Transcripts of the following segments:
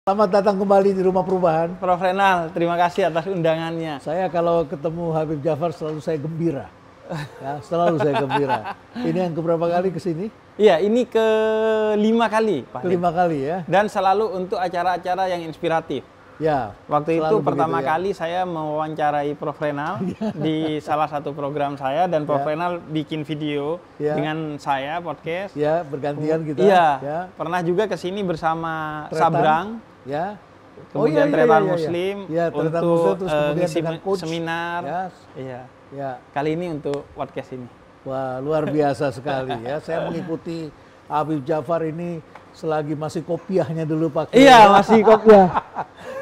Selamat datang kembali di Rumah Perubahan. Prof. Renal, terima kasih atas undangannya. Saya kalau ketemu Habib Jafar selalu saya gembira. Ya, selalu saya gembira. Ini yang keberapa kali ke sini? Iya, ini kelima kali, Pak. Kelima kali ya. Dan selalu untuk acara-acara yang inspiratif. Ya. Waktu itu pertama begitu, kali saya mewawancarai Prof. Renal di salah satu program saya dan Prof. Renal bikin video dengan saya podcast. Ya, bergantian kita. Iya. Ya. Pernah juga ke sini bersama Tretan. Sabrang. Ya. Kemudian Tretan Muslim Tretan untuk Muslim, terus kemudian ngisi dengan coach. seminar. Ya. Iya. Ya. Kali ini untuk podcast ini. Wah, luar biasa sekali ya. Saya mengikuti Habib Jafar ini selagi masih kopiahnya dulu Pak. Iya, masih kopiah.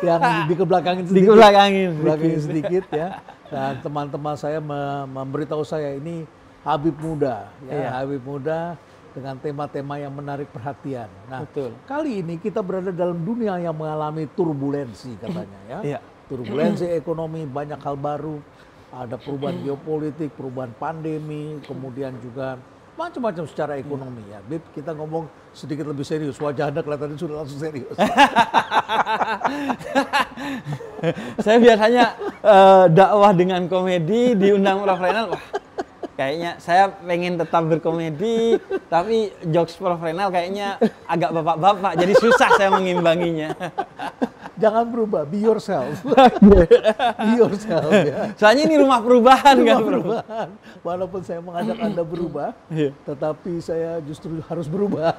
Yang dikebelakangin sedikit. Dikebelakangin sedikit ya. Dan teman-teman saya memberitahu saya ini Habib muda, ya, Habib muda dengan tema-tema yang menarik perhatian. Nah, betul. Kali ini kita berada dalam dunia yang mengalami turbulensi katanya ya. Iya. Turbulensi ekonomi, banyak hal baru, ada perubahan geopolitik, perubahan pandemi, kemudian juga macam-macam secara ekonomi ya. Bib, kita ngomong sedikit lebih serius. Wajah Anda kelihatannya sudah langsung serius. Saya biasanya dakwah dengan komedi, diundang Prof. Renal. Wah, kayaknya saya pengen tetap berkomedi, tapi jokes Prof. Renal kayaknya agak bapak-bapak, jadi susah saya mengimbanginya. Jangan berubah, be yourself. Be yourself ya. Soalnya ini rumah perubahan Rumah kan, perubahan. Walaupun saya mengajak Anda berubah, tetapi saya justru harus berubah.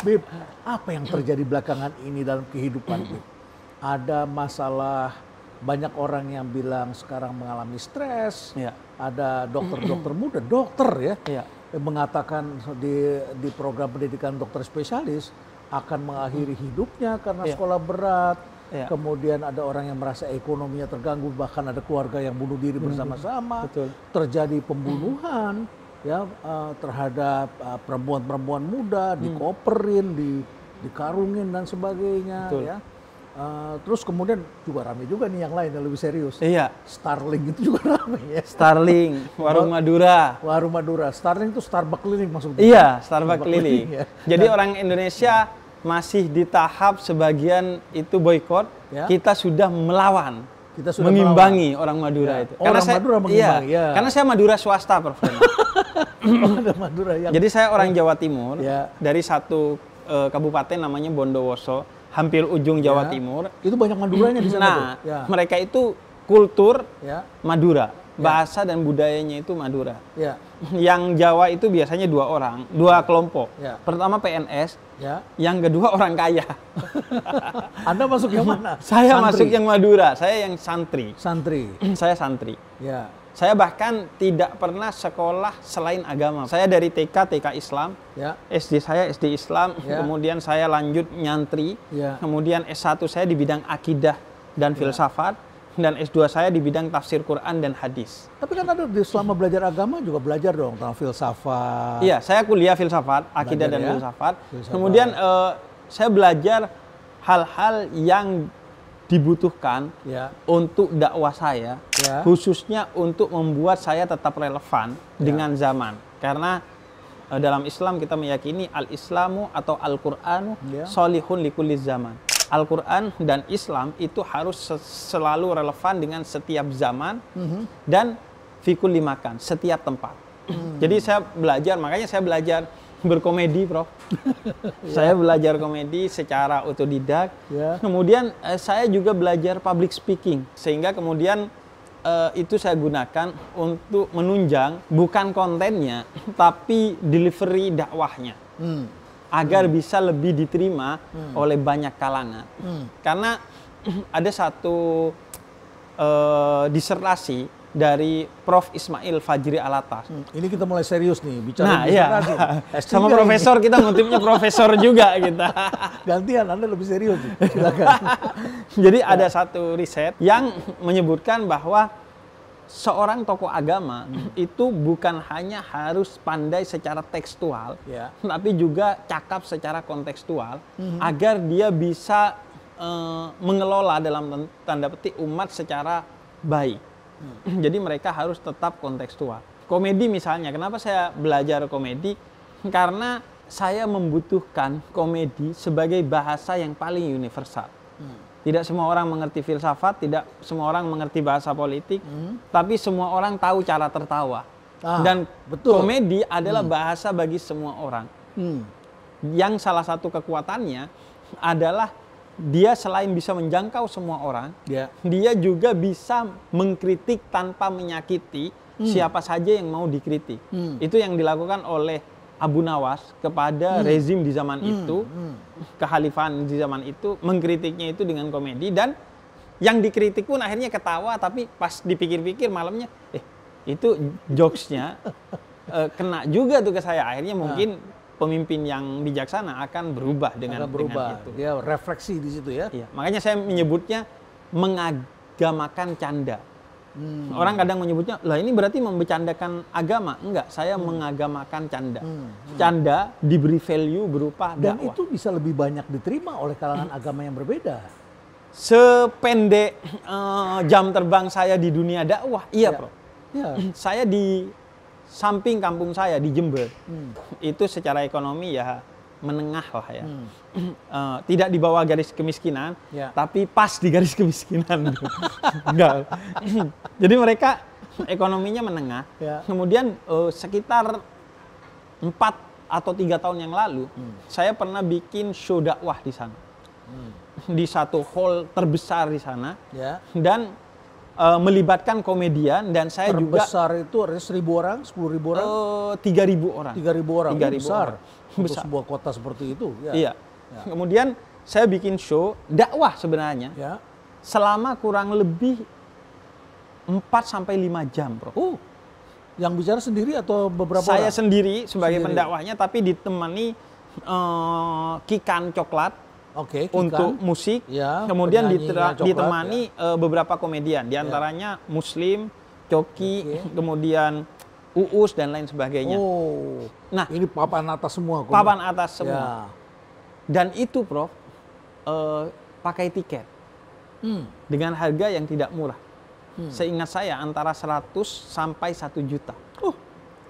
Bib, apa yang terjadi belakangan ini dalam kehidupan Bib? Ada masalah, banyak orang yang bilang sekarang mengalami stres. Ada dokter-dokter muda, dokter ya, yang mengatakan di program pendidikan dokter spesialis akan mengakhiri hidupnya karena sekolah berat. Kemudian ada orang yang merasa ekonominya terganggu, bahkan ada keluarga yang bunuh diri bersama-sama. Terjadi pembunuhan ya terhadap perempuan-perempuan muda, dikoperin, dikarungin dan sebagainya. Ya. Terus kemudian juga ramai juga nih yang lain yang lebih serius. Iya. Starling itu juga ramai ya. Starling, Warung Madura. Warung Madura. Starling itu Starbucks keliling maksudnya. Iya, Starbucks keliling. Ya. Jadi orang Indonesia masih di tahap sebagian itu boykot, kita sudah melawan. Kita sudah mengimbangi orang Madura itu. Orang Madura mengimbangi. Iya, karena saya Madura swasta, Prof. Ada Madura yang... Jadi saya orang Jawa Timur, dari satu kabupaten namanya Bondowoso, hampir ujung Jawa Timur. Itu banyak Maduranya di sana. Nah, mereka itu kultur Madura, bahasa dan budayanya itu Madura. Yang Jawa itu biasanya dua kelompok. Pertama PNS, yang kedua orang kaya. Anda masuk yang mana? Saya masuk yang Madura, saya yang santri. Santri. Saya santri. Saya bahkan tidak pernah sekolah selain agama. Saya dari TK Islam, SD saya SD Islam, kemudian saya lanjut nyantri, kemudian S1 saya di bidang akidah dan filsafat, dan S2 saya di bidang tafsir Quran dan hadis. Tapi kan ada selama belajar agama juga belajar dong tentang filsafat. Iya, saya kuliah filsafat, akidah dan filsafat. Kemudian saya belajar hal-hal yang dibutuhkan untuk dakwah saya, khususnya untuk membuat saya tetap relevan dengan zaman. Karena dalam Islam kita meyakini al-Islamu atau Al-Qur'anu sholihun likulli zaman. Al-Quran dan Islam itu harus selalu relevan dengan setiap zaman dan fikul limakan, setiap tempat. Jadi saya belajar, makanya saya belajar berkomedi, Prof. Saya belajar komedi secara otodidak. Kemudian saya juga belajar public speaking, sehingga kemudian itu saya gunakan untuk menunjang bukan kontennya, tapi delivery dakwahnya. Agar bisa lebih diterima oleh banyak kalangan. Karena ada satu disertasi dari Prof. Ismail Fajri Alatas. Ini kita mulai serius nih, bicara disertasi. Sama profesor kita ngutipnya profesor juga kita. Gantian, Anda lebih serius. Silakan. Jadi ada satu riset yang menyebutkan bahwa seorang tokoh agama itu bukan hanya harus pandai secara tekstual, tapi juga cakap secara kontekstual, agar dia bisa mengelola dalam tanda petik umat secara baik. Jadi mereka harus tetap kontekstual. Komedi misalnya, kenapa saya belajar komedi? Karena saya membutuhkan komedi sebagai bahasa yang paling universal. Tidak semua orang mengerti filsafat, tidak semua orang mengerti bahasa politik, tapi semua orang tahu cara tertawa. Dan betul. Komedi adalah bahasa bagi semua orang. Yang salah satu kekuatannya adalah dia selain bisa menjangkau semua orang, dia juga bisa mengkritik tanpa menyakiti siapa saja yang mau dikritik. Itu yang dilakukan oleh Abu Nawas kepada rezim di zaman itu, kekhalifahan di zaman itu, mengkritiknya itu dengan komedi, dan yang dikritik pun akhirnya ketawa, tapi pas dipikir-pikir malamnya, itu jokesnya kena juga tuh ke saya. Akhirnya mungkin pemimpin yang bijaksana akan berubah dengan itu. Dia refleksi di situ ya. Iya, makanya saya menyebutnya mengagamakan canda. Orang kadang menyebutnya, lah ini berarti membecandakan agama. Enggak, saya mengagamakan canda. Canda diberi value berupa dakwah. Dan itu bisa lebih banyak diterima oleh kalangan agama yang berbeda. Sependek jam terbang saya di dunia dakwah, iya Prof. Saya di samping kampung saya di Jember, itu secara ekonomi ya menengah lah ya. Tidak di bawah garis kemiskinan, tapi pas di garis kemiskinan. Enggak. Jadi mereka ekonominya menengah. Kemudian sekitar 4 atau 3 tahun yang lalu, saya pernah bikin show dakwah di sana. Di satu hall terbesar di sana. Dan melibatkan komedian, dan saya terbesar juga itu ada 1.000 orang, 10.000 orang, 3.000 orang. 3.000 orang, 3.000 besar. Orang. Untuk sebuah kota seperti itu. Iya. Kemudian saya bikin show dakwah sebenarnya selama kurang lebih 4-5 jam, Bro. Yang bicara sendiri atau beberapa saya orang? Sendiri sebagai pendakwahnya, tapi ditemani Kikan Coklat. Untuk musik, kemudian ditemani beberapa komedian, diantaranya Muslim, Coki, kemudian Uus dan lain sebagainya. Nah, ini papan atas semua. Papan atas semua. Dan itu, Prof, pakai tiket dengan harga yang tidak murah. Seingat saya antara 100 sampai 1 juta.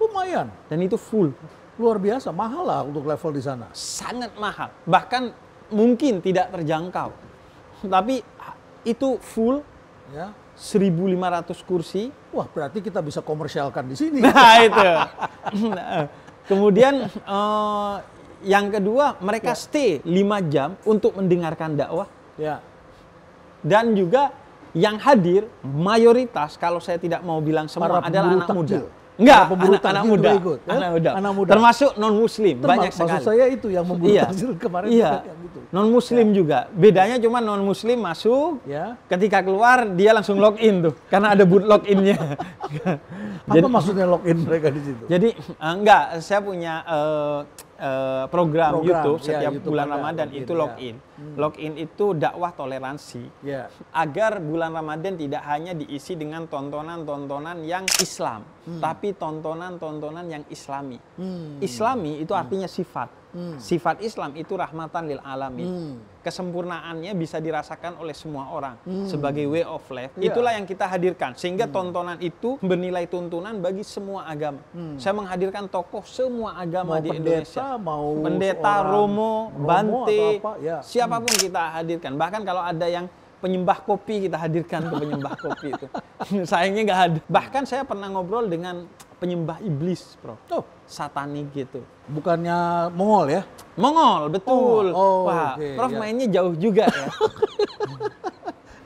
Lumayan. Dan itu full. Luar biasa, mahal lah untuk level di sana. Sangat mahal. Bahkan mungkin tidak terjangkau, tapi itu full, 1.500 kursi. Wah, berarti kita bisa komersialkan di sini. Nah itu. Kemudian yang kedua, mereka stay 5 jam untuk mendengarkan dakwah. Dan juga yang hadir mayoritas, kalau saya tidak mau bilang semua, adalah anak muda. Enggak, anak muda. Anak muda. Termasuk non-muslim, banyak sekali. Maksud saya itu yang memburu takjil kemarin. Gitu. Non-muslim juga. Bedanya cuma non-muslim masuk, ketika keluar dia langsung login tuh. Karena ada boot login-nya. Apa maksudnya login mereka di situ? Jadi, enggak, saya punya program YouTube setiap YouTube bulan Ramadan itu login. Login itu dakwah toleransi. Agar bulan Ramadan tidak hanya diisi dengan tontonan-tontonan yang Islam, tapi tontonan-tontonan yang Islami. Islami itu artinya sifat. Sifat Islam itu rahmatan lil alamin. Kesempurnaannya bisa dirasakan oleh semua orang sebagai way of life. Itulah yang kita hadirkan, sehingga tontonan itu bernilai tuntunan bagi semua agama. Saya menghadirkan tokoh semua agama di Indonesia. Mau pendeta, Romo, Bante, siapapun kita hadirkan. Bahkan kalau ada yang penyembah kopi, kita hadirkan ke penyembah kopi itu. Sayangnya nggak ada. Bahkan saya pernah ngobrol dengan penyembah iblis, Prof. Satanik gitu. Bukannya Mongol ya? Mongol, betul. Wah, Prof mainnya jauh juga ya.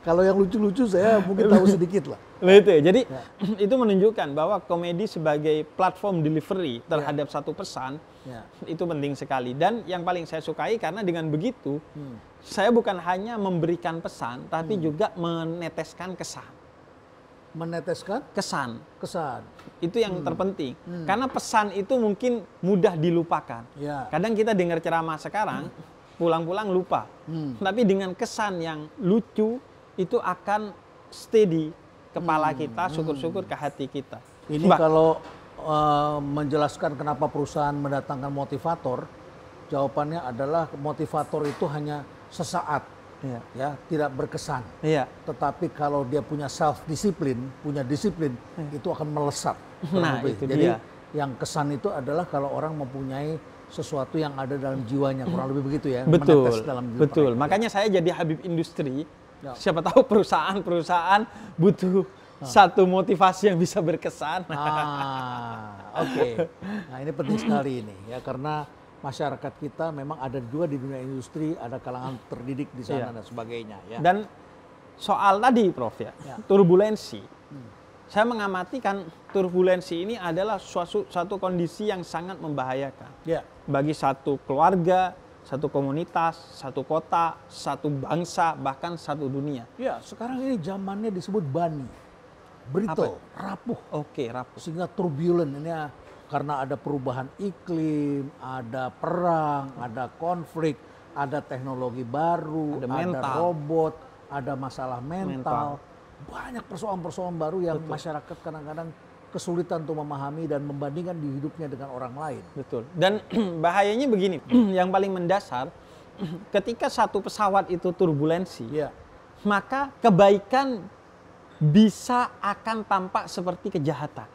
Kalau yang lucu-lucu saya mungkin tahu sedikit lah. Gitu. Jadi itu menunjukkan bahwa komedi sebagai platform delivery terhadap satu pesan itu penting sekali. Dan yang paling saya sukai karena dengan begitu saya bukan hanya memberikan pesan, tapi juga meneteskan kesan. Meneteskan? Kesan. Itu yang terpenting. Karena pesan itu mungkin mudah dilupakan. Kadang kita dengar ceramah sekarang, pulang-pulang lupa. Tapi dengan kesan yang lucu, itu akan stay di kepala kita, syukur-syukur ke hati kita. Ini kalau menjelaskan kenapa perusahaan mendatangkan motivator, jawabannya adalah motivator itu hanya sesaat, tidak berkesan. Tetapi kalau dia punya self-disiplin, punya disiplin, itu akan melesat. Nah, itu jadi dia. yang kesan itu adalah kalau orang mempunyai sesuatu yang ada dalam jiwanya, kurang lebih begitu ya. Betul, dalam betul. Makanya saya jadi Habib Industri. Ya. Siapa tahu perusahaan butuh satu motivasi yang bisa berkesan. Oke. Nah ini penting sekali ini ya, karena masyarakat kita memang ada juga di dunia industri, ada kalangan terdidik di sana dan sebagainya. Ya. Dan soal tadi Prof ya, turbulensi. Saya mengamati kan turbulensi ini adalah suatu kondisi yang sangat membahayakan bagi satu keluarga, satu komunitas, satu kota, satu bangsa, bahkan satu dunia. Ya, sekarang ini zamannya disebut bani, brittle, rapuh. Oke, rapuh. Sehingga turbulent ini ya, karena ada perubahan iklim, ada perang, ada konflik, ada teknologi baru, ada robot, ada masalah mental. Banyak persoalan-persoalan baru yang masyarakat kadang-kadang kesulitan untuk memahami dan membandingkan di hidupnya dengan orang lain. Betul. Dan bahayanya begini, yang paling mendasar, ketika satu pesawat itu turbulensi, maka kebaikan bisa akan tampak seperti kejahatan.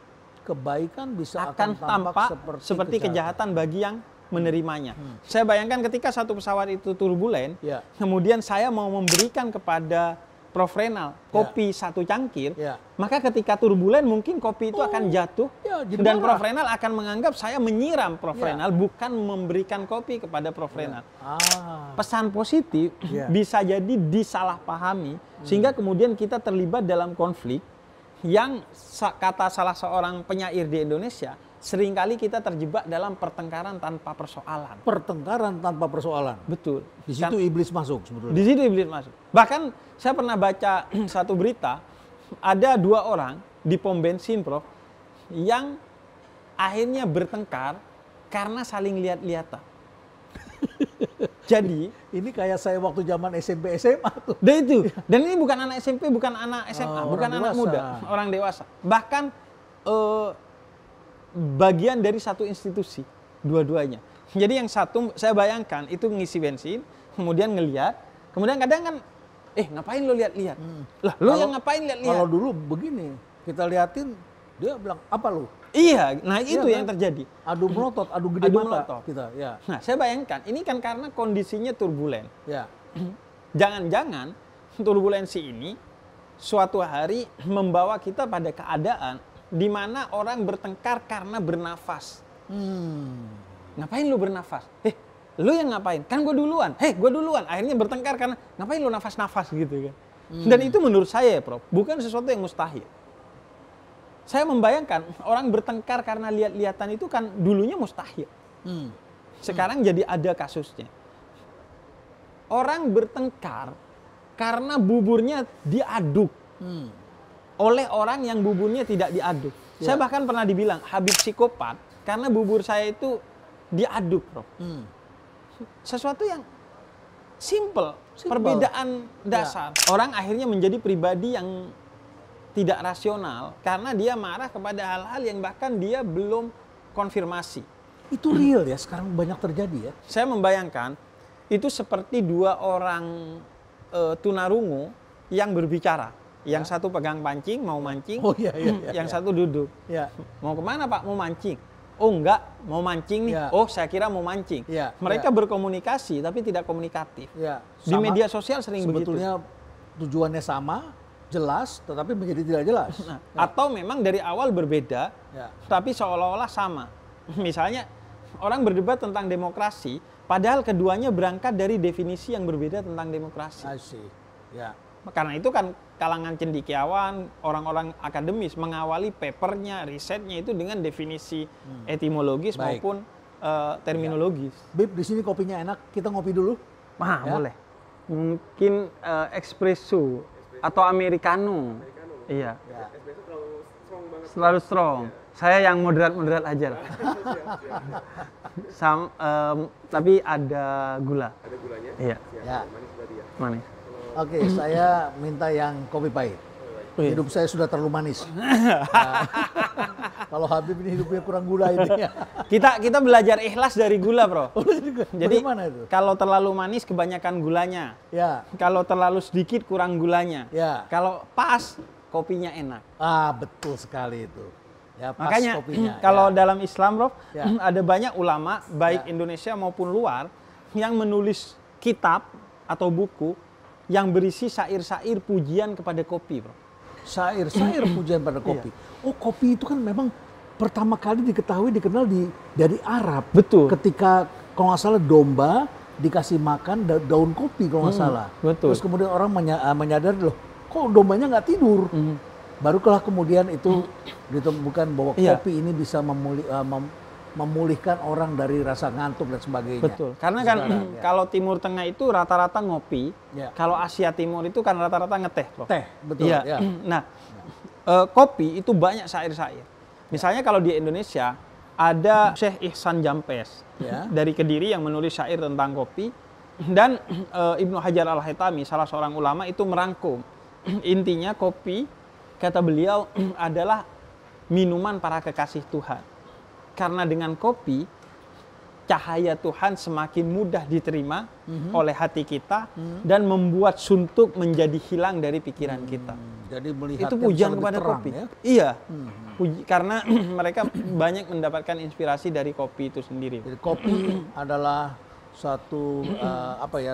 Kebaikan bisa akan tampak seperti kejahatan bagi yang menerimanya. Saya bayangkan ketika satu pesawat itu turbulen, kemudian saya mau memberikan kepada Prof Renal kopi satu cangkir, maka ketika turbulen mungkin kopi itu akan jatuh dan Prof Renal akan menganggap saya menyiram Prof Renal, bukan memberikan kopi kepada Prof Renal. Pesan positif bisa jadi disalahpahami sehingga kemudian kita terlibat dalam konflik yang kata salah seorang penyair di Indonesia, seringkali kita terjebak dalam pertengkaran tanpa persoalan. Pertengkaran tanpa persoalan. Betul. Di situ iblis masuk sebetulnya. Di situ iblis masuk. Bahkan saya pernah baca satu berita, ada 2 orang di pom bensin, Prof, yang akhirnya bertengkar karena saling lihat-lihatan. Jadi ini kayak saya waktu zaman SMP SMA tuh. Dan ini bukan anak SMP, bukan anak SMA, bukan anak muda, orang dewasa. Bahkan bagian dari satu institusi, dua-duanya. Jadi yang satu saya bayangkan itu ngisi bensin, kemudian ngelihat, kemudian kadang kan, ngapain lo lihat-lihat? Lah, lo yang ngapain lihat-lihat? Kalau dulu begini, kita liatin, dia bilang apa lo? Iya, nah itu yang terjadi. Adu melotot, adu gede mata kita. Ya. Nah, saya bayangkan ini kan karena kondisinya turbulen. Ya. Jangan-jangan turbulensi ini suatu hari membawa kita pada keadaan di mana orang bertengkar karena bernafas. Ngapain lu bernafas? Lu yang ngapain? Kan gue duluan. Gue duluan. Akhirnya bertengkar karena ngapain lu nafas-nafas gitu kan. Dan itu menurut saya, Prof, bukan sesuatu yang mustahil. Saya membayangkan orang bertengkar karena lihat-lihatan itu kan dulunya mustahil. Sekarang jadi ada kasusnya. Orang bertengkar karena buburnya diaduk. Oleh orang yang buburnya tidak diaduk. Saya bahkan pernah dibilang Habib psikopat karena bubur saya itu diaduk, Prof. Sesuatu yang simple. Perbedaan dasar. Orang akhirnya menjadi pribadi yang tidak rasional karena dia marah kepada hal-hal yang bahkan dia belum konfirmasi. Itu real ya, sekarang banyak terjadi ya. Saya membayangkan itu seperti 2 orang tunarungu yang berbicara. Yang satu pegang pancing, mau mancing. Yang satu duduk. Mau kemana Pak? Mau mancing. Oh enggak, mau mancing nih. Oh saya kira mau mancing. Mereka berkomunikasi tapi tidak komunikatif. Di media sosial sering begitu. Sebetulnya tujuannya sama, jelas, tetapi menjadi tidak jelas. Atau memang dari awal berbeda, tapi seolah-olah sama. Misalnya orang berdebat tentang demokrasi, padahal keduanya berangkat dari definisi yang berbeda tentang demokrasi. Karena itu kan kalangan cendekiawan, orang-orang akademis mengawali papernya, risetnya itu dengan definisi etimologis maupun terminologis. Bib, di sini kopinya enak, kita ngopi dulu. Boleh. Mungkin espresso atau americano. Iya. Espresso terlalu strong banget. Terlalu strong. Saya yang moderat-moderat aja lah. Tapi ada gula. Ada gulanya? Iya. Manis berarti ya? Manis. Oke, saya minta yang kopi pahit. Hidup saya sudah terlalu manis. Kalau Habib ini hidupnya kurang gula ini. Kita belajar ikhlas dari gula, Bro. Jadi itu? Kalau terlalu manis kebanyakan gulanya. Kalau terlalu sedikit kurang gulanya. Kalau pas kopinya enak. Betul sekali itu. Ya, pas makanya kopinya, kalau ya. dalam Islam, Prof, Ya. ada banyak ulama baik Indonesia maupun luar yang menulis kitab atau buku yang berisi syair-syair pujian kepada kopi, Prof. Syair pujian pada kopi. Oh, kopi itu kan memang pertama kali dikenal dari Arab. Betul. Ketika kalau nggak salah domba dikasih makan daun kopi kalau nggak salah. Betul. Terus kemudian orang menyadari loh, kok dombanya nggak tidur? Barulah kemudian itu ditemukan bahwa kopi ini bisa memulihkan orang dari rasa ngantuk dan sebagainya. Betul. Karena kan kalau Timur Tengah itu rata-rata ngopi, kalau Asia Timur itu kan rata-rata ngeteh, Prof. Teh, betul. Iya. Ya. Nah, kopi itu banyak syair-syair. Misalnya kalau di Indonesia ada Syekh Ihsan Jampes dari Kediri yang menulis syair tentang kopi, dan Ibnu Hajar Al-Haytami salah seorang ulama itu merangkum intinya kopi, kata beliau, adalah minuman para kekasih Tuhan. Karena dengan kopi, cahaya Tuhan semakin mudah diterima oleh hati kita dan membuat suntuk menjadi hilang dari pikiran kita. Jadi melihat itu pujian kepada terang, kopi. Ya? Iya, karena mereka banyak mendapatkan inspirasi dari kopi itu sendiri. Jadi kopi adalah satu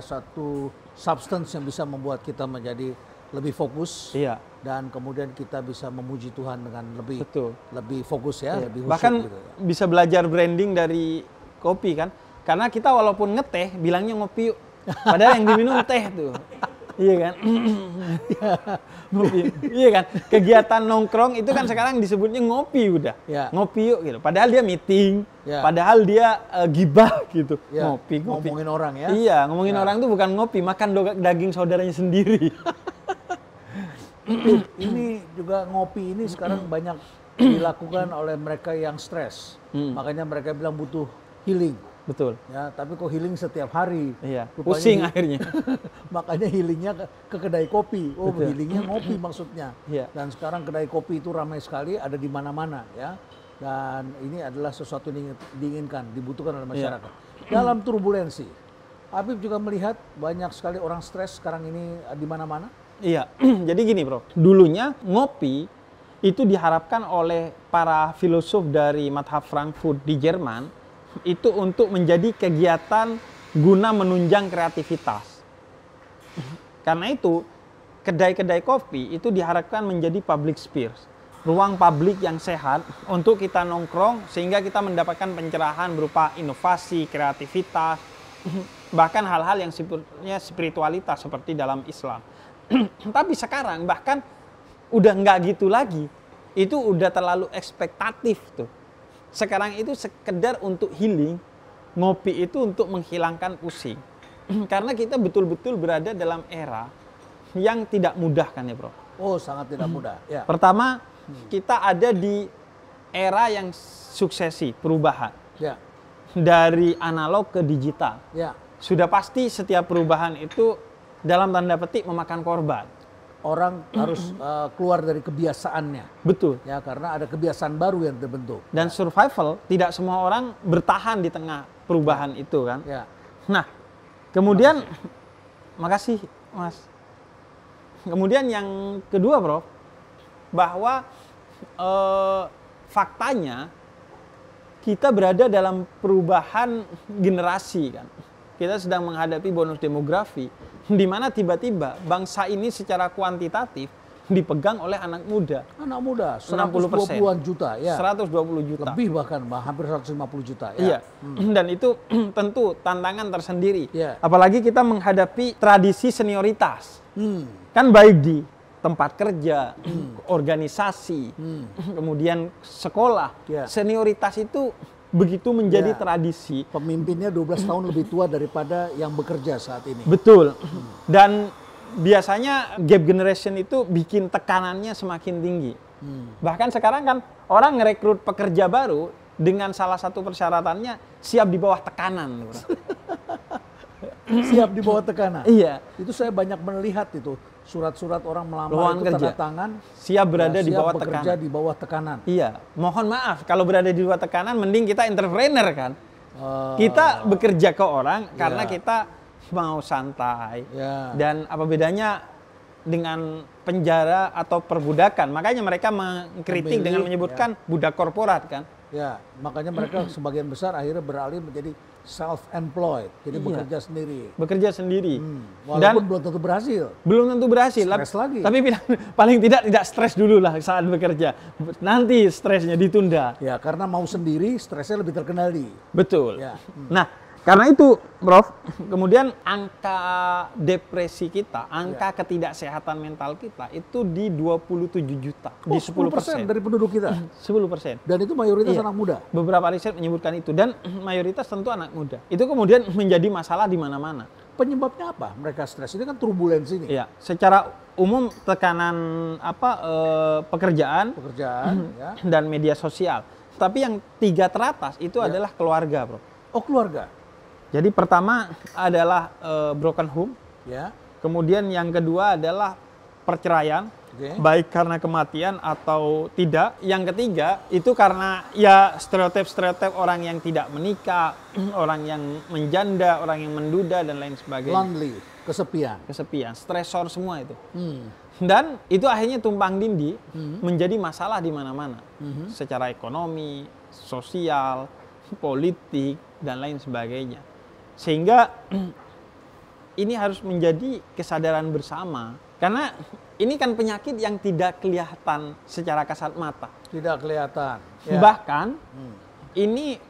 satu substance yang bisa membuat kita menjadi lebih fokus. Iya. Dan kemudian kita bisa memuji Tuhan dengan lebih fokus ya, lebih bahkan gitu ya. bisa belajar branding dari kopi kan, karena kita walaupun ngeteh bilangnya ngopi yuk, padahal yang diminum teh tuh. Iya kan? Ngopi. Iya kan? Kegiatan nongkrong itu kan sekarang disebutnya ngopi udah. Ngopi yuk gitu. Padahal dia meeting, padahal dia gibah gitu. Ngopi. Ngomongin orang ya. Iya, ngomongin orang tuh bukan ngopi, makan daging saudaranya sendiri. Ini juga ngopi ini sekarang banyak dilakukan oleh mereka yang stres. Makanya mereka bilang butuh healing. Betul. Ya, tapi kok healing setiap hari. Iya. Pusing akhirnya. Makanya healingnya ke kedai kopi. Oh, betul. Healingnya ngopi maksudnya. Iya. Dan sekarang kedai kopi itu ramai sekali, ada di mana-mana ya. Dan ini adalah sesuatu yang diinginkan, dibutuhkan oleh masyarakat. Dalam turbulensi, Habib juga melihat banyak sekali orang stres sekarang ini di mana-mana. Iya, jadi gini Bro, dulunya ngopi itu diharapkan oleh para filosof dari Madhab Frankfurt di Jerman itu untuk menjadi kegiatan guna menunjang kreativitas. Karena itu, kedai-kedai kopi itu diharapkan menjadi public space, ruang publik yang sehat untuk kita nongkrong sehingga kita mendapatkan pencerahan berupa inovasi, kreativitas, bahkan hal-hal yang sifatnya spiritualitas seperti dalam Islam. Tapi sekarang bahkan udah nggak gitu lagi. Itu udah terlalu ekspektatif tuh. Sekarang itu sekedar untuk healing, ngopi itu untuk menghilangkan pusing. Karena kita betul-betul berada dalam era yang tidak mudah kan ya Bro? Oh, sangat tidak mudah. Ya. Pertama, kita ada di era yang suksesi, perubahan. Ya. Dari analog ke digital. Ya. Sudah pasti setiap perubahan itu dalam tanda petik memakan korban. Orang harus keluar dari kebiasaannya. Betul. Ya, karena ada kebiasaan baru yang terbentuk. Dan survival, tidak semua orang bertahan di tengah perubahan itu kan. Ya. Nah, kemudian, makasih Mas. Kemudian yang kedua Bro, bahwa faktanya kita berada dalam perubahan generasi kan. Kita sedang menghadapi bonus demografi, di mana tiba-tiba bangsa ini secara kuantitatif dipegang oleh anak muda. Anak muda, 60%. 120-an juta. Ya. 120 juta. Lebih bahkan, hampir 150 juta. Iya, Ya. dan itu tentu tantangan tersendiri. Ya. Apalagi kita menghadapi tradisi senioritas. Kan baik di tempat kerja, organisasi, kemudian sekolah. Ya. Senioritas itu begitu menjadi tradisi. Pemimpinnya 12 tahun lebih tua daripada yang bekerja saat ini. Betul. Dan biasanya gap generation itu bikin tekanannya semakin tinggi. Bahkan sekarang kan orang ngerekrut pekerja baru dengan salah satu persyaratannya siap di bawah tekanan. Siap di bawah tekanan. Iya. Itu saya banyak melihat itu. Surat-surat orang melamar Lowongan itu kerja. tanda tangan. Siap berada di siap bawah bekerja tekanan. di bawah tekanan. Iya. Mohon maaf kalau berada di bawah tekanan mending kita entrepreneur kan. Kita bekerja ke orang karena kita mau santai. Dan apa bedanya dengan penjara atau perbudakan. Makanya mereka mengkritik dengan menyebutkan budak korporat kan. Ya, makanya mereka sebagian besar akhirnya beralih menjadi self-employed, jadi bekerja sendiri. Bekerja sendiri. Walaupun Dan belum tentu berhasil. Belum tentu berhasil. Stres lagi. Tapi paling tidak stres dulu lah saat bekerja. Nanti stresnya ditunda. Ya, karena mau sendiri stresnya lebih terkendali. Betul. Ya. Nah, karena itu, Prof, kemudian angka depresi kita, angka ketidaksehatan mental kita itu di 27 juta, di 10% dari penduduk kita. 10%. Dan itu mayoritas anak muda. Beberapa riset menyebutkan itu dan mayoritas tentu anak muda. Itu kemudian menjadi masalah di mana-mana. Penyebabnya apa? Mereka stres ini kan turbulensi nih. Iya, secara umum tekanan pekerjaan ya. dan media sosial. Tapi yang 3 teratas itu adalah keluarga, Bro. Oh, keluarga. Jadi pertama adalah broken home, ya. Kemudian yang kedua adalah perceraian, baik karena kematian atau tidak. Yang ketiga itu karena ya stereotip orang yang tidak menikah, orang yang menjanda, orang yang menduda dan lain sebagainya. Lonely, kesepian, stresor semua itu. Dan itu akhirnya tumpang tindih menjadi masalah di mana-mana, secara ekonomi, sosial, politik dan lain sebagainya. Sehingga ini harus menjadi kesadaran bersama. Karena ini kan penyakit yang tidak kelihatan secara kasat mata. Tidak kelihatan. Ya. Bahkan ini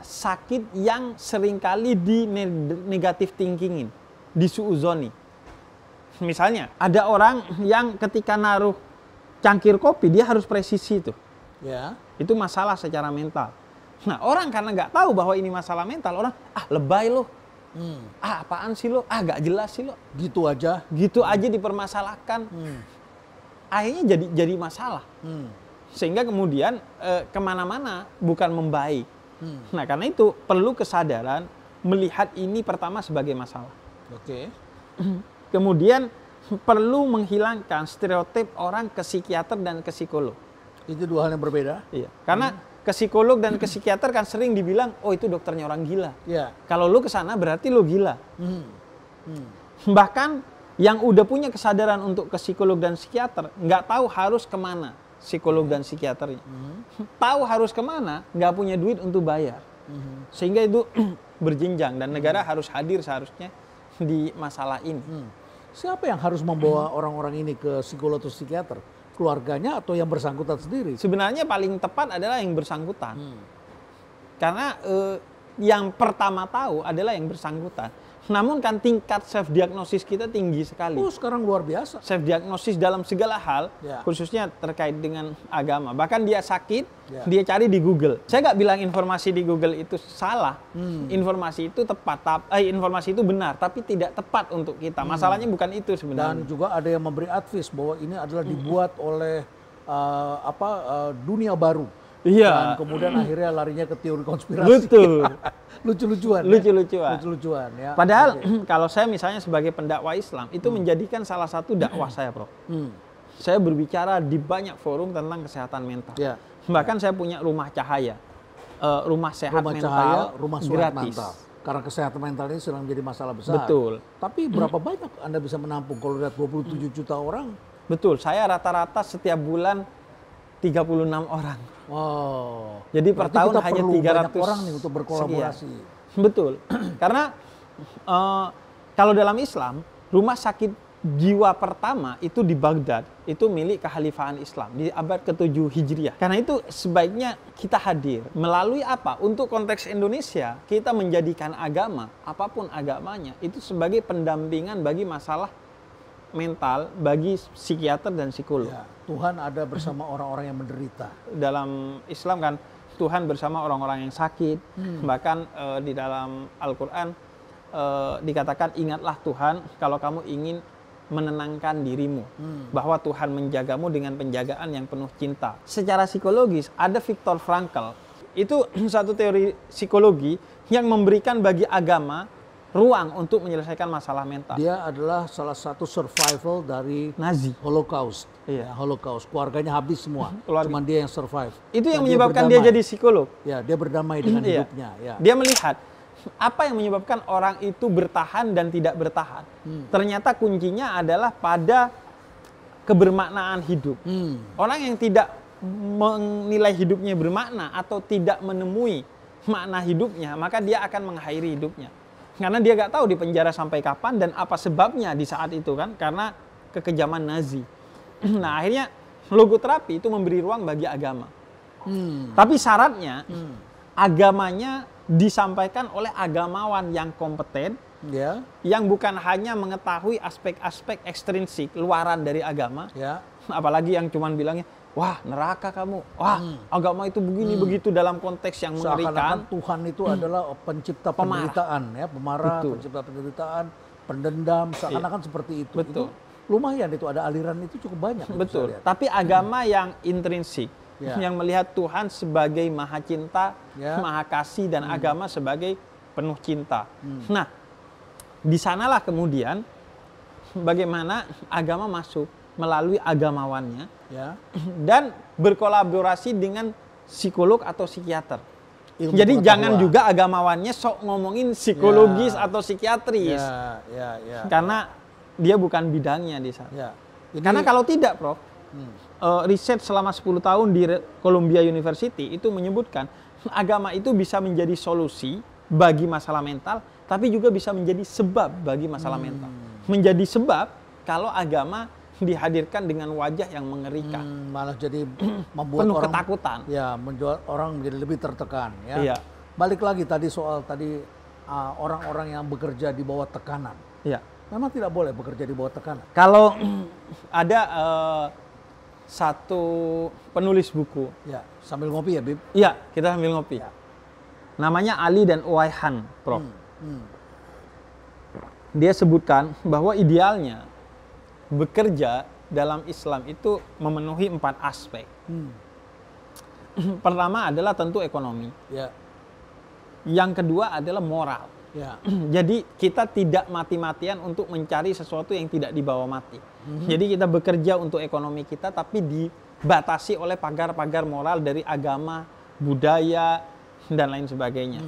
sakit yang seringkali di negative thinkingin, disuuzoni. Misalnya ada orang yang ketika naruh cangkir kopi dia harus presisi tuh. Ya. Itu masalah secara mental. Nah, orang karena nggak tahu bahwa ini masalah mental, orang lebay lo, apaan sih lo, nggak jelas sih lo. Gitu aja dipermasalahkan. Akhirnya jadi masalah. Sehingga kemudian kemana-mana bukan membaik. Nah, karena itu perlu kesadaran melihat ini pertama sebagai masalah. Oke. Kemudian perlu menghilangkan stereotip orang ke psikiater dan ke psikolog. Itu 2 hal yang berbeda. Iya, karena ke psikolog dan ke psikiater kan sering dibilang, oh itu dokternya orang gila. Ya. Kalau lu kesana berarti lu gila. Bahkan yang udah punya kesadaran untuk ke psikolog dan psikiater, nggak tahu harus kemana psikolog dan psikiaternya. Tahu harus kemana, nggak punya duit untuk bayar. Sehingga itu berjenjang dan negara harus hadir seharusnya di masalah ini. Siapa yang harus membawa orang-orang ini ke psikolog atau psikiater? Keluarganya atau yang bersangkutan sendiri? Sebenarnya paling tepat adalah yang bersangkutan. Karena yang pertama tahu adalah yang bersangkutan. Namun kan tingkat self diagnosis kita tinggi sekali. Oh, sekarang luar biasa. Self diagnosis dalam segala hal, khususnya terkait dengan agama. Bahkan dia sakit, dia cari di Google. Saya nggak bilang informasi di Google itu salah. Informasi itu tepat, informasi itu benar, tapi tidak tepat untuk kita. Masalahnya bukan itu sebenarnya. Dan juga ada yang memberi advice bahwa ini adalah dibuat oleh dunia baru. Iya. Dan kemudian akhirnya larinya ke teori konspirasi. Betul. Lucu-lucuan. Ya. Padahal kalau saya misalnya sebagai pendakwah Islam itu menjadikan salah satu dakwah saya, Prof. Saya berbicara di banyak forum tentang kesehatan mental. Ya. Bahkan saya punya rumah cahaya, rumah sehat mental, cahaya, rumah gratis. Mental. Karena kesehatan mental ini sedang menjadi masalah besar. Betul. Tapi berapa banyak Anda bisa menampung kalau lihat 27 juta orang? Betul. Saya rata-rata setiap bulan 36 orang. Wow. Jadi per tahun hanya 300 orang nih untuk berkolaborasi. Sekian. Betul. Karena kalau dalam Islam, rumah sakit jiwa pertama itu di Baghdad, itu milik kekhalifahan Islam di abad ke-7 Hijriah. Karena itu sebaiknya kita hadir. Melalui apa? Untuk konteks Indonesia, kita menjadikan agama, apapun agamanya, itu sebagai pendampingan bagi masalah mental bagi psikiater dan psikolog. Ya, Tuhan ada bersama orang-orang yang menderita. Dalam Islam kan Tuhan bersama orang-orang yang sakit. Bahkan di dalam Al-Quran dikatakan ingatlah Tuhan kalau kamu ingin menenangkan dirimu. Bahwa Tuhan menjagamu dengan penjagaan yang penuh cinta. Secara psikologis ada Viktor Frankl. Itu satu teori psikologi yang memberikan bagi agama ruang untuk menyelesaikan masalah mental. Dia adalah salah satu survival dari Nazi. Holocaust. Iya. Ya, Holocaust. Keluarganya habis semua. Keluarga. Cuman dia yang survive. Itu yang menyebabkan dia jadi psikolog. Ya, dia berdamai dengan hidupnya. Ya. Dia melihat apa yang menyebabkan orang itu bertahan dan tidak bertahan? Ternyata kuncinya adalah pada kebermaknaan hidup. Orang yang tidak menilai hidupnya bermakna atau tidak menemui makna hidupnya, maka dia akan mengakhiri hidupnya. Karena dia gak tahu di penjara sampai kapan dan apa sebabnya di saat itu kan, karena kekejaman Nazi. Nah akhirnya logoterapi itu memberi ruang bagi agama. Tapi syaratnya agamanya disampaikan oleh agamawan yang kompeten, yang bukan hanya mengetahui aspek-aspek ekstrinsik luaran dari agama, apalagi yang cuman bilangnya, wah neraka kamu, wah agama itu begini begitu dalam konteks yang mengerikan. Seakan-akan Tuhan itu adalah pencipta penderitaan, ya, pemarah, pencipta penderitaan, pendendam, seakan-akan seperti itu. Betul. Itu lumayan itu ada aliran itu cukup banyak. Betul. Tapi agama yang intrinsik, yang melihat Tuhan sebagai maha cinta, maha kasih, dan agama sebagai penuh cinta. Nah, di sanalah kemudian bagaimana agama masuk melalui agamawannya, dan berkolaborasi dengan psikolog atau psikiater. Jadi jangan juga agamawannya sok ngomongin psikologis atau psikiatris, karena dia bukan bidangnya di sana. Karena kalau tidak, Prof, riset selama 10 tahun di Columbia University itu menyebutkan agama itu bisa menjadi solusi bagi masalah mental, tapi juga bisa menjadi sebab bagi masalah mental. Menjadi sebab kalau agama dihadirkan dengan wajah yang mengerikan, malah jadi membuat penuh orang ketakutan. Ya, membuat orang menjadi lebih tertekan. Ya. Iya. Balik lagi tadi soal tadi orang-orang yang bekerja di bawah tekanan. Iya. Memang tidak boleh bekerja di bawah tekanan. Kalau ada satu penulis buku. Ya, sambil ngopi ya, Bib? Iya, kita sambil ngopi. Ya. Namanya Ali dan Uwaihan, Prof. Dia sebutkan bahwa idealnya bekerja dalam Islam itu memenuhi 4 aspek. Pertama adalah tentu ekonomi. Yang kedua adalah moral. Jadi kita tidak mati-matian untuk mencari sesuatu yang tidak dibawa mati. Jadi kita bekerja untuk ekonomi kita, tapi dibatasi oleh pagar-pagar moral dari agama, budaya, dan lain sebagainya.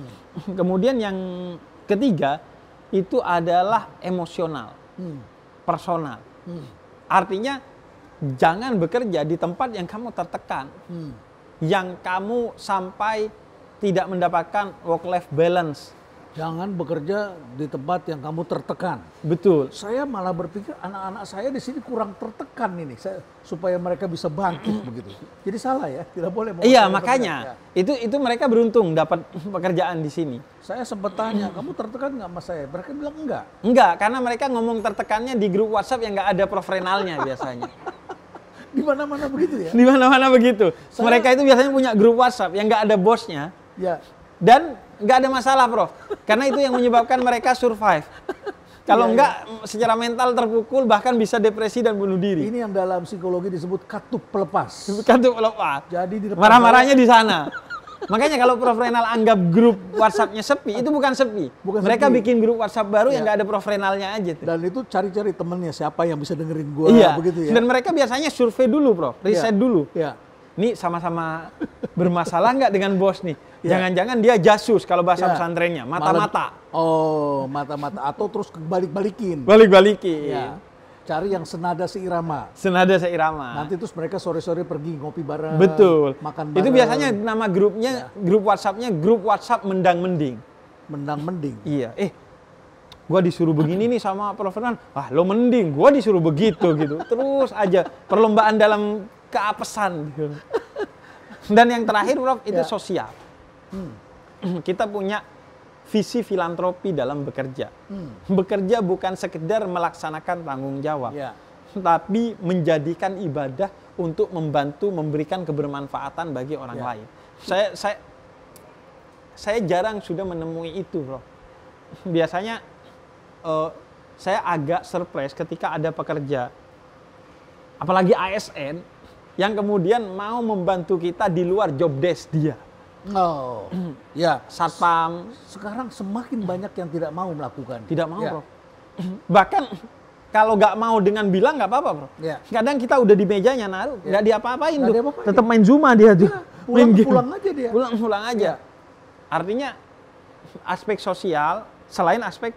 Kemudian yang ketiga itu adalah emosional, personal. Artinya jangan bekerja di tempat yang kamu tertekan, yang kamu sampai tidak mendapatkan work-life balance. Jangan bekerja di tempat yang kamu tertekan. Betul. Saya malah berpikir anak-anak saya di sini kurang tertekan ini, supaya mereka bisa bangkit begitu. Jadi salah ya, tidak boleh. Iya, makanya itu mereka beruntung dapat pekerjaan di sini. Saya sempat tanya, kamu tertekan nggak sama saya? Mereka bilang enggak. Enggak, karena mereka ngomong tertekannya di grup WhatsApp yang nggak ada Prof Renalnya biasanya. Di mana-mana begitu ya? Di mana-mana begitu. Mereka itu biasanya punya grup WhatsApp yang nggak ada bosnya. Ya. Dan nggak ada masalah, Prof. Karena itu yang menyebabkan mereka survive. Kalau enggak, secara mental terpukul, bahkan bisa depresi dan bunuh diri. Ini yang dalam psikologi disebut katup pelepas. Katup pelepas. Jadi di depan marah-marahnya di sana. Makanya kalau Prof Renal anggap grup WhatsApp-nya sepi, itu bukan sepi. Mereka bikin grup WhatsApp baru yang nggak ada Prof Renalnya aja. Dan itu cari-cari temennya, siapa yang bisa dengerin gua, begitu ya. Dan mereka biasanya survei dulu, Prof. Riset dulu. Iya. Nih sama-sama bermasalah nggak dengan bos nih? Jangan-jangan dia jasus kalau bahasa pesantrennya, mata-mata. Oh, mata-mata. Atau terus balik-balikin. Balik-balikin. Ya. Cari yang senada seirama. Senada seirama. Nanti terus mereka sore-sore pergi ngopi bareng. Betul. Makan bareng. Itu biasanya nama grupnya, grup WhatsApp-nya grup WhatsApp mendang-mending. Mendang-mending? Iya. Gua disuruh begini nih sama Prof Renan. Ah, lo mending. Gua disuruh begitu gitu. Terus aja perlombaan dalam keapesan. Dan yang terakhir, Prof, itu sosial. Kita punya visi filantropi dalam bekerja. Bekerja bukan sekedar melaksanakan tanggung jawab, tapi menjadikan ibadah untuk membantu memberikan kebermanfaatan bagi orang lain. Saya jarang sudah menemui itu, Prof. Biasanya saya agak surprise ketika ada pekerja, apalagi ASN, yang kemudian mau membantu kita di luar job desk dia. Oh, ya. Satpam. Sekarang semakin banyak yang tidak mau melakukan. Tidak mau, Bro. Bahkan kalau nggak mau dengan bilang nggak apa-apa, Bro. Kadang kita udah di mejanya naruh, nggak diapa-apain tuh. Tetap main Zuma dia tuh. Pulang aja dia. Pulang aja. Artinya aspek sosial selain aspek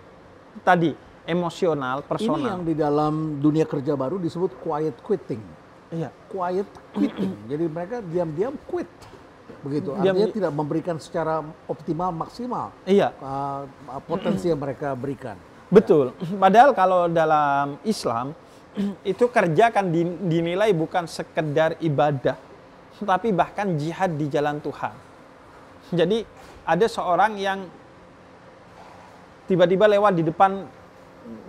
tadi emosional, personal. Ini yang di dalam dunia kerja baru disebut quiet quitting. Iya. Quiet quitting. Jadi mereka diam-diam quit. Begitu. Artinya tidak memberikan secara optimal, maksimal. Iya. Potensi yang mereka berikan. Betul. Padahal kalau dalam Islam itu kerja kan dinilai bukan sekedar ibadah, tapi bahkan jihad di jalan Tuhan. Jadi ada seorang yang tiba-tiba lewat di depan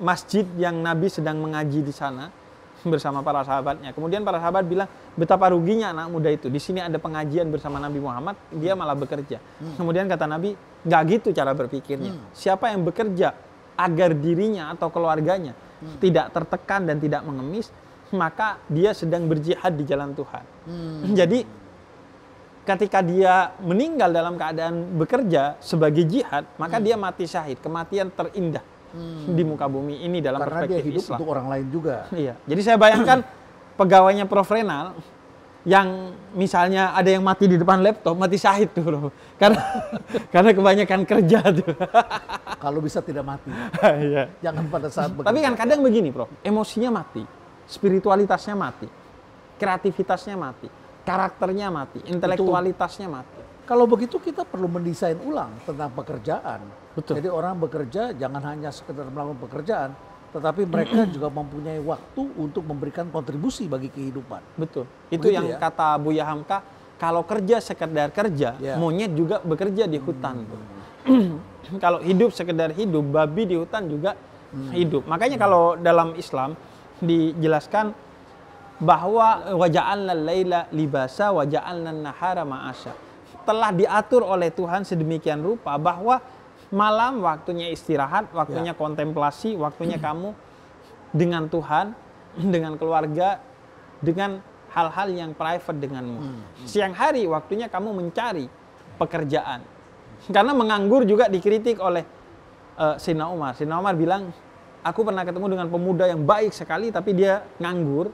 masjid yang Nabi sedang mengaji di sana bersama para sahabatnya. Kemudian para sahabat bilang, betapa ruginya anak muda itu. Di sini ada pengajian bersama Nabi Muhammad, dia malah bekerja. Kemudian kata Nabi, nggak gitu cara berpikirnya. Siapa yang bekerja agar dirinya atau keluarganya tidak tertekan dan tidak mengemis, maka dia sedang berjihad di jalan Tuhan. Jadi ketika dia meninggal dalam keadaan bekerja sebagai jihad, maka dia mati syahid, kematian terindah di muka bumi ini dalam karena perspektif dia hidup Islam. untuk orang lain juga. Iya. Jadi saya bayangkan pegawainya Prof Renal yang misalnya ada yang mati di depan laptop, mati syahid tuh, bro. Karena kebanyakan kerja tuh. Kalau bisa tidak mati. Iya. Jangan pada saat bekerja. Tapi kan kadang begini, Prof. Emosinya mati, spiritualitasnya mati, kreativitasnya mati, karakternya mati, intelektualitasnya mati. Kalau begitu kita perlu mendesain ulang tentang pekerjaan. Betul. Jadi orang bekerja jangan hanya sekedar melakukan pekerjaan, tetapi mereka juga mempunyai waktu untuk memberikan kontribusi bagi kehidupan. Betul. Itu begitu yang ya? kata Buya Hamka, kalau kerja sekedar kerja, monyet juga bekerja di hutan. Kalau hidup sekedar hidup, babi di hutan juga hidup. Makanya kalau dalam Islam dijelaskan bahwa waja'alna laila libasa waja'alna nahara ma'asya. Telah diatur oleh Tuhan sedemikian rupa bahwa malam waktunya istirahat, waktunya kontemplasi, waktunya kamu dengan Tuhan, dengan keluarga, dengan hal-hal yang private denganmu. Siang hari waktunya kamu mencari pekerjaan. Karena menganggur juga dikritik oleh Sayyidina Umar. Sayyidina Umar bilang, aku pernah ketemu dengan pemuda yang baik sekali tapi dia nganggur.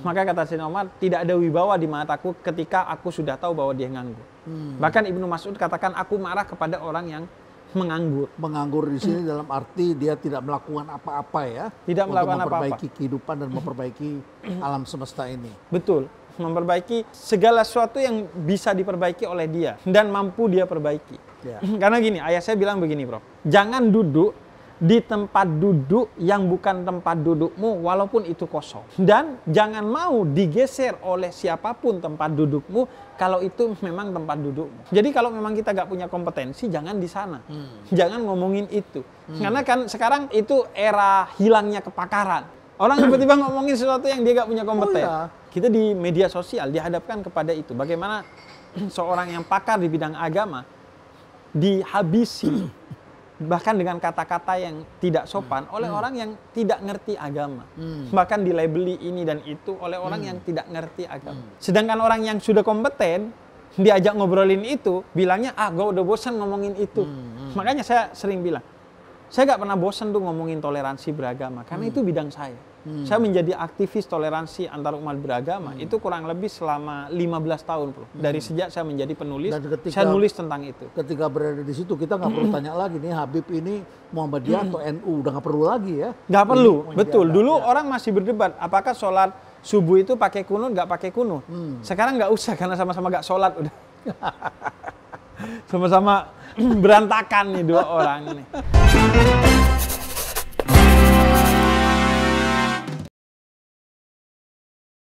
Maka kata Sayyidina Umar, tidak ada wibawa di mataku ketika aku sudah tahu bahwa dia nganggur. Bahkan Ibnu Mas'ud katakan, aku marah kepada orang yang menganggur. Menganggur di sini dalam arti dia tidak melakukan apa-apa ya. Tidak melakukan apa-apa. Memperbaiki kehidupan dan memperbaiki alam semesta ini. Betul. Memperbaiki segala sesuatu yang bisa diperbaiki oleh dia dan mampu dia perbaiki. Karena gini, ayah saya bilang begini, Prof. Jangan duduk di tempat duduk yang bukan tempat dudukmu walaupun itu kosong. Dan jangan mau digeser oleh siapapun tempat dudukmu kalau itu memang tempat dudukmu. Jadi kalau memang kita gak punya kompetensi, jangan di sana. Jangan ngomongin itu. Karena kan sekarang itu era hilangnya kepakaran. Orang tiba-tiba ngomongin sesuatu yang dia gak punya kompeten. Kita di media sosial dihadapkan kepada itu. Bagaimana seorang yang pakar di bidang agama dihabisi bahkan dengan kata-kata yang tidak sopan oleh orang yang tidak ngerti agama. Bahkan dilabeli ini dan itu oleh orang yang tidak ngerti agama. Sedangkan orang yang sudah kompeten diajak ngobrolin itu, bilangnya, gue udah bosan ngomongin itu. Makanya saya sering bilang, saya gak pernah bosan tuh ngomongin toleransi beragama, karena itu bidang saya. Saya menjadi aktivis toleransi antar umat beragama itu kurang lebih selama 15 tahun, Bro. Dari sejak saya menjadi penulis, saya nulis tentang itu. Ketika berada di situ kita nggak perlu tanya lagi nih Habib ini Muhammadiyah atau NU, udah nggak perlu lagi ya. Nggak perlu, betul. Dulu orang masih berdebat apakah sholat subuh itu pakai kunut nggak pakai kunut. Sekarang nggak usah karena sama-sama nggak sholat udah. Sama-sama berantakan nih dua orang ini.